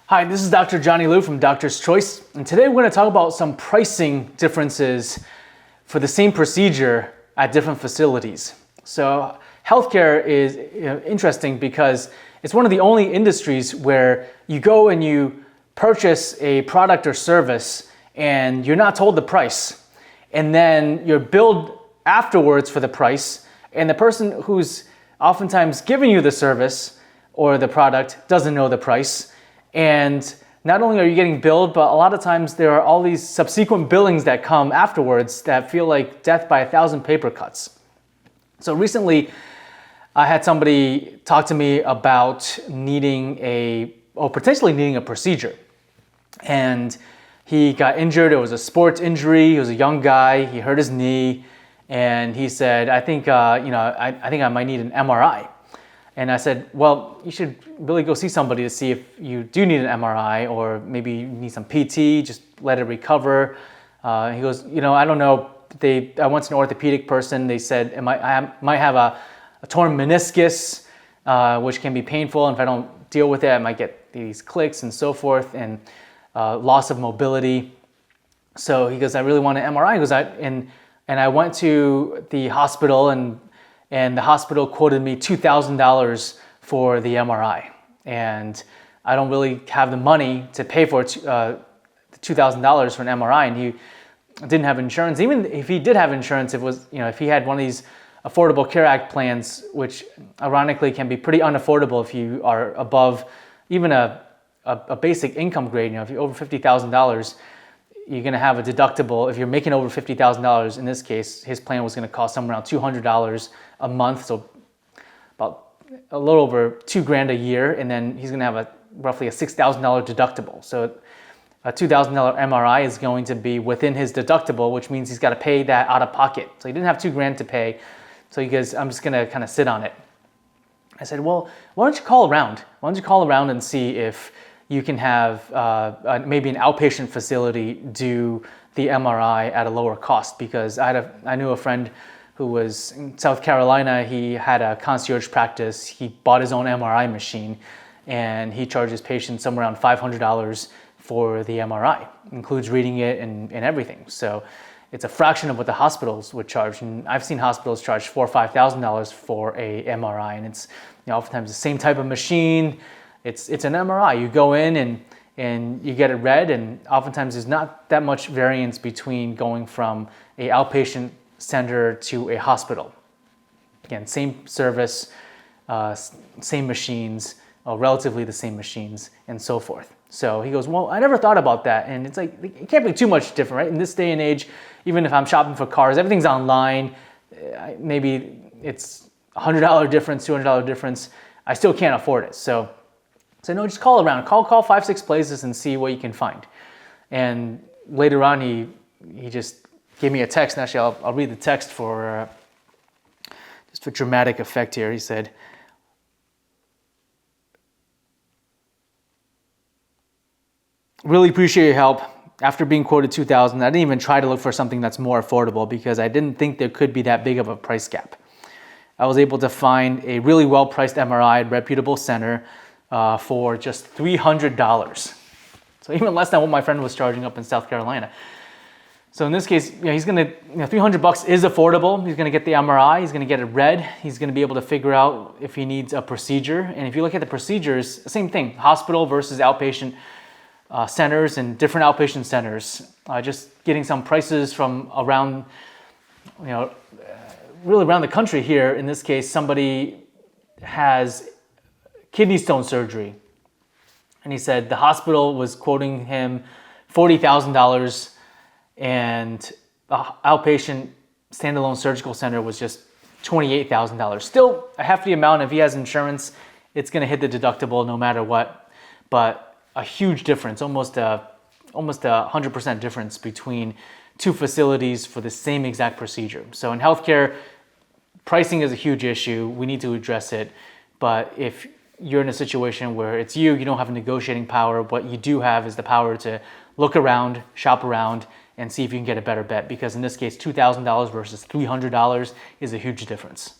Hi, this is Dr. Johnny Liu from Doctor's Choice, and today we're going to talk about some pricing differences for the same procedure at different facilities. So healthcare is interesting because it's one of the only industries where you go and you purchase a product or service and you're not told the price, and then you're billed afterwards for the price, and the person who's oftentimes giving you the service or the product doesn't know the price. And not only are you getting billed, but a lot of times there are all these subsequent billings that come afterwards that feel like death by 1,000 paper cuts. So recently, I had somebody talk to me about potentially needing a procedure. And he got injured. It was a sports injury. He was a young guy. He hurt his knee. And he said, I think I might need an MRI. And I said, well, you should really go see somebody to see if you do need an MRI, or maybe you need some PT, just let it recover. He goes, I don't know. I went to an orthopedic person. They said I might have a torn meniscus, which can be painful. And if I don't deal with it, I might get these clicks and so forth, and loss of mobility. So he goes, I really want an MRI. He goes, and I went to the hospital, and the hospital quoted me $2,000 for the MRI. And I don't really have the money to pay for $2,000 for an MRI, and he didn't have insurance. Even if he did have insurance, it was, if he had one of these Affordable Care Act plans, which ironically can be pretty unaffordable if you are above even a basic income grade. If you're over $50,000, you're going to have a deductible. If you're making over $50,000, in this case, his plan was going to cost somewhere around $200 a month, so about a little over $2,000 a year, and then he's going to have roughly a $6,000 deductible. So a $2,000 MRI is going to be within his deductible, which means he's got to pay that out of pocket. So he didn't have $2,000 to pay. So he goes, I'm just going to kind of sit on it. I said, well, why don't you call around? Why don't you call around and see if you can have maybe an outpatient facility do the MRI at a lower cost? Because I knew a friend who was in South Carolina. He had a concierge practice. He bought his own MRI machine, and he charges patients somewhere around $500 for the MRI. Includes reading it and everything. So it's a fraction of what the hospitals would charge. And I've seen hospitals charge $4,000 or $5,000 for a MRI, and it's oftentimes the same type of machine. It's an MRI. You go in and you get it read, and oftentimes there's not that much variance between going from a outpatient center to a hospital. Again, same service, same machines, relatively the same machines, and so forth. So he goes, well, I never thought about that. And it's like, it can't be too much different, right? In this day and age, even if I'm shopping for cars, everything's online. Maybe it's $100 difference, $200 difference. I still can't afford it. So no, just call around. Call 5-6 places and see what you can find. And later on, he just gave me a text. And actually, I'll read the text just for dramatic effect here. He said, really appreciate your help. After being quoted $2,000, I didn't even try to look for something that's more affordable because I didn't think there could be that big of a price gap. I was able to find a really well-priced MRI at reputable center for just $300. So even less than what my friend was charging up in South Carolina. So in this case, he's gonna, $300 is affordable. He's gonna get the MRI, he's gonna get it read, he's gonna be able to figure out if he needs a procedure. And if you look at the procedures, same thing, hospital versus outpatient centers and different outpatient centers. Just getting some prices from around, really around the country here. In this case, somebody has kidney stone surgery, and he said the hospital was quoting him $40,000, and the outpatient standalone surgical center was just $28,000. Still a hefty amount. If he has insurance, it's going to hit the deductible no matter what, but a huge difference, almost a 100% difference between two facilities for the same exact procedure. So in healthcare, pricing is a huge issue. We need to address it. But if you're in a situation where it's you don't have negotiating power. What you do have is the power to look around, shop around, and see if you can get a better bet. Because in this case, $2,000 versus $300 is a huge difference.